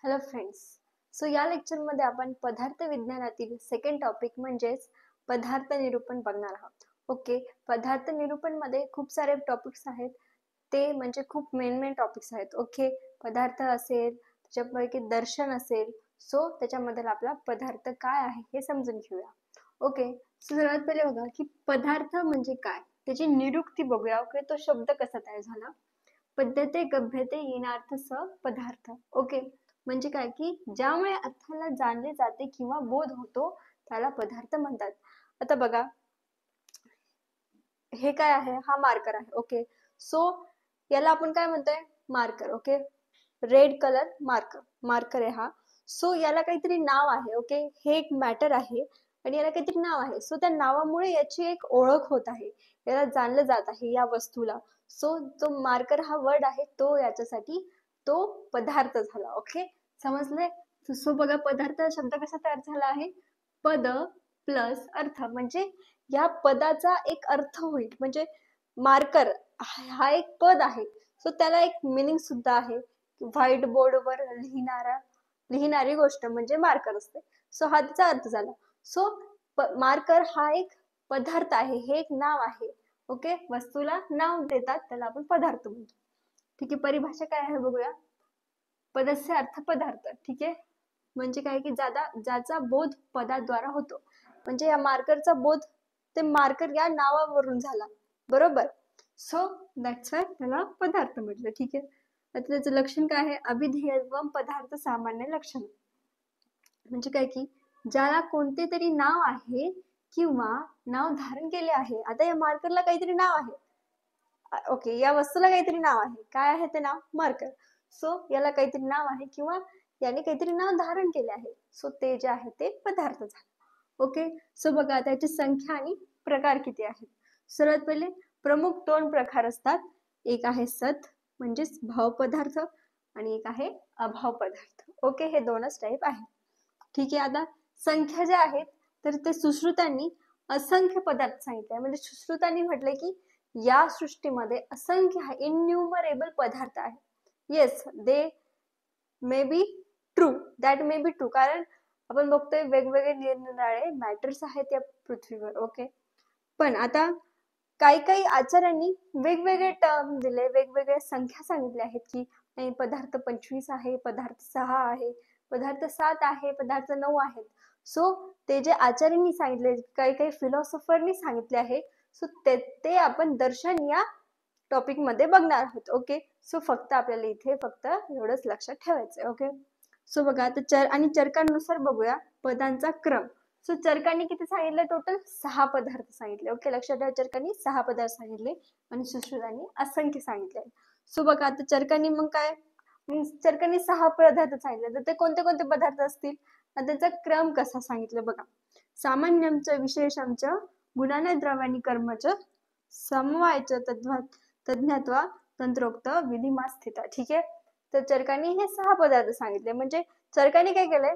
Hello friends. So या लेक्चरमध्ये आपण पदार्थ विज्ञानातील सेकंड टॉपिक म्हणजेच पदार्थ निरूपण बघणार आहोत. ओके, पदार्थ निरूपण मध्ये खूप सारे टॉपिक्स आहेत. ते म्हणजे खूप मेन टॉपिक्स आहेत. ओके, पदार्थ असेल, त्याच्यापैकी दर्शन असेल. सो त्याच्यामध्ये आपला पदार्थ काय आहे हे समजून घेऊया. ओके, सर्वात पहिले बघा की पदार्थ म्हणजे काय, त्याची निरुक्ती बघूया. ओके, तो शब्द कसा तयार झाला. पद्धते गभ्यते येणार्थ स पदार्थ. ओके, म्हणजे काय की ज्यामुळे अर्थाला जाणले जाते किंवा बोध होतो त्याला पदार्थ म्हणतात. आता बघा, हे काय आहे, हा मार्कर आहे. ओके, सो याला आपण काय म्हणतोय, marker. Okay, red colour marker आहे हा. सो याला काहीतरी नाव आहे. ओके, हे एक मॅटर आहे आणि याला काहीतरी नाव आहे. सो त्या नावामुळे याची एक ओळख होत आहे, याला जाणलं जात आहे या वस्तूला. सो जो मार्कर हा वर्ड आहे तो याच्यासाठी तो पदार्थ झाला. ओके, समजले. सो बघा, पदार्थ शब्द कसा तयार झाला आहे, पद प्लस अर्थ, म्हणजे या पदाचा एक अर्थ होईल. म्हणजे मार्कर हा एक पद आहे, सो त्याला एक मीनिंग सुद्धा आहे. व्हाईट बोर्डवर लिहिणारी गोष्ट म्हणजे मार्कर असते. सो हा त्याचा अर्थ झाला. सो मार्कर हा एक पदार्थ आहे, हे एक नाव आहे. ओके, वस्तूला नाव देतात त्याला आपण पदार्थ म्हणतो. ठीक आहे, परिभाषा काय आहे बघूया. पदस्य अर्थ पदार्थ. ठीक आहे, म्हणजे काय की ज्याचा बोध पदाद्वारा होतो. म्हणजे या मार्करचा बोध ते मार्कर या नावावरून झाला. बरोबर. सो दॅट्स वाय त्याला पदार्थ म्हटलं. ठीक आहे, आता त्याचं लक्षण काय आहे, अभिधेय व पदार्थ सामान्य लक्षण. म्हणजे काय की ज्याला कोणते तरी नाव आहे किंवा नाव धारण केले आहे. आता या मार्करला काहीतरी नाव आहे. ओके, या वस्तूला काहीतरी नाव आहे. काय आहे ते नाव, मार्कर. सो याला काहीतरी नाव आहे किंवा याने काहीतरी नाव धारण केले आहे. सो ते जे आहे ते पदार्थ झाले. ओके, सो बघा त्याची संख्या आणि प्रकार किती आहेत. सर्वात पहिले प्रमुख दोन प्रकार असतात. एक आहे सत म्हणजेच भाव पदार्थ आणि एक आहे अभाव पदार्थ. ओके, हे दोनच टाईप आहे. ठीक आहे, आता संख्या ज्या आहेत तर ते सुश्रुतांनी असंख्य पदार्थ सांगितले. म्हणजे सुश्रुतांनी म्हटले की या सृष्टीमध्ये असंख्य इन्युमरेबल पदार्थ आहे. Yes, they may be true, that may be true. कारण आपण बघतोय वेगवेगळे निरनिराळे मॅटर्स आहेत या पृथ्वीवर. ओके, पण आता काही आचार्यांनी वेगवेगळे टर्म दिले, वेगवेगळ्या संख्या सांगितल्या आहेत की पदार्थ 25 आहे, पदार्थ 6 आहे, पदार्थ 7 आहे, पदार्थ 9 आहेत. सो ते जे आचार्यांनी सांगितले, काही फिलॉसॉफरनी सांगितले आहे, सो ते आपण दर्शन या टॉपिक मध्ये बघणार आहोत. ओके, सो फक्त आपल्याला इथे फक्त एवढंच लक्षात ठेवायचंय. ओके, सो बघा आता चर आणि चरकांनुसार बघूया पदांचा क्रम. सो चरकांनी किती सांगितलं, टोटल 6 पदार्थ सांगितले. ओके, लक्षात ठेवा, चरकांनी 6 पदार्थ सांगितले आणि सुश्रुतांनी असंख्य सांगितले. सो बघा आता चरकांनी मग काय, चरकांनी 6 पदार्थ सांगितले, तर ते कोणते कोणते पदार्थ असतील आणि त्याचा क्रम कसा सांगितलं बघा. सामान्यमच विशेषमच गुणाने द्रव्यानी कर्मच समवायच तज्ञत्वा तंत्रोक्त विधिमा स्थिता. ठीक आहे, तर चरकांनी हे 6 पदार्थ सांगितले. म्हणजे चरकांनी काय केलंय,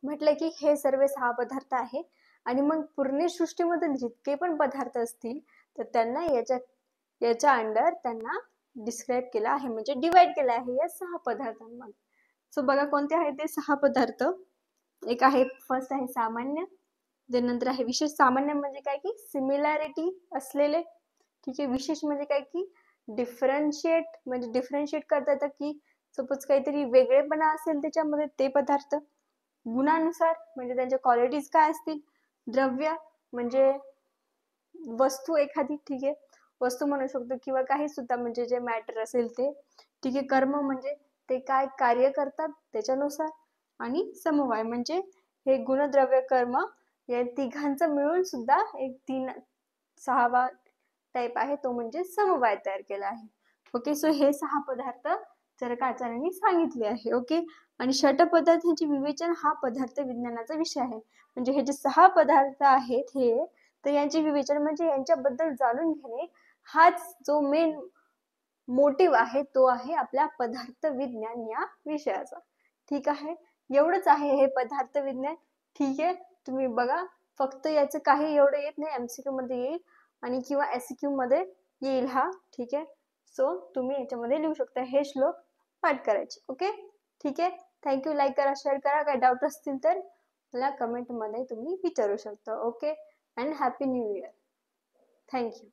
म्हटलं की हे सर्व 6 पदार्थ आहे आणि मग पूर्ण सृष्टीमधील जितके पण पदार्थ असतील तर त्यांना याच्या अंडर त्यांना डिस्क्राईब केलं आहे, म्हणजे डिवाइड केलं आहे या 6 पदार्थांमध्ये. सो बघा कोणते आहेत ते 6 पदार्थ. एक आहे, फर्स्ट आहे सामान्य, त्यानंतर आहे विशेष. सामान्य म्हणजे काय की सिमिलॅरिटी असलेले. ठीक आहे, विशेष म्हणजे काय की डिफरन्शिएट, म्हणजे डिफरन्शिएट करता येतं की सपोज काहीतरी वेगळेपणा असेल त्याच्यामध्ये ते पदार्थ. गुणानुसार म्हणजे त्यांच्या क्वालिटीज काय असतील. द्रव्य म्हणजे वस्तू एखादी. ठीक आहे, वस्तू म्हणू शकतो किंवा काही सुद्धा म्हणजे जे मॅटर असेल ते. ठीक आहे, कर्म म्हणजे ते काय कार्य करतात त्याच्यानुसार. आणि समवाय म्हणजे हे गुणद्रव्य कर्म या तिघांचं मिळून सुद्धा एक 6वा टाइप आहे, तो म्हणजे समवाय तयार केला आहे. ओके, सो हे 6 पदार्थ चरकाचार्यांनी सांगितले आहे. ओके, आणि षट पदार्थांचे विवेचन हा पदार्थ विज्ञानाचा विषय आहे. म्हणजे हे जे 6 पदार्थ आहेत हे, तर यांचे विवेचन म्हणजे यांच्याबद्दल जाणून घेणे हाच जो मेन मोटिव्ह आहे, तो आहे आपल्या पदार्थ विज्ञान या विषयाचा. ठीक आहे, एवढंच आहे हे पदार्थ विज्ञान. ठीक आहे, तुम्ही बघा, फक्त याचं काही एवढं येत नाही, MCQ मध्ये येईल आणि किंवा SCQ मध्ये येईल हा. ठीक आहे, सो तुम्ही याच्यामध्ये लिहू शकता, हे श्लोक पाठ करायचे. ओके, ठीक आहे, थँक्यू. लाईक करा, शेअर करा. काही डाऊट असतील तर मला कमेंटमध्ये तुम्ही विचारू शकता. Okay, and happy new year. Thank you.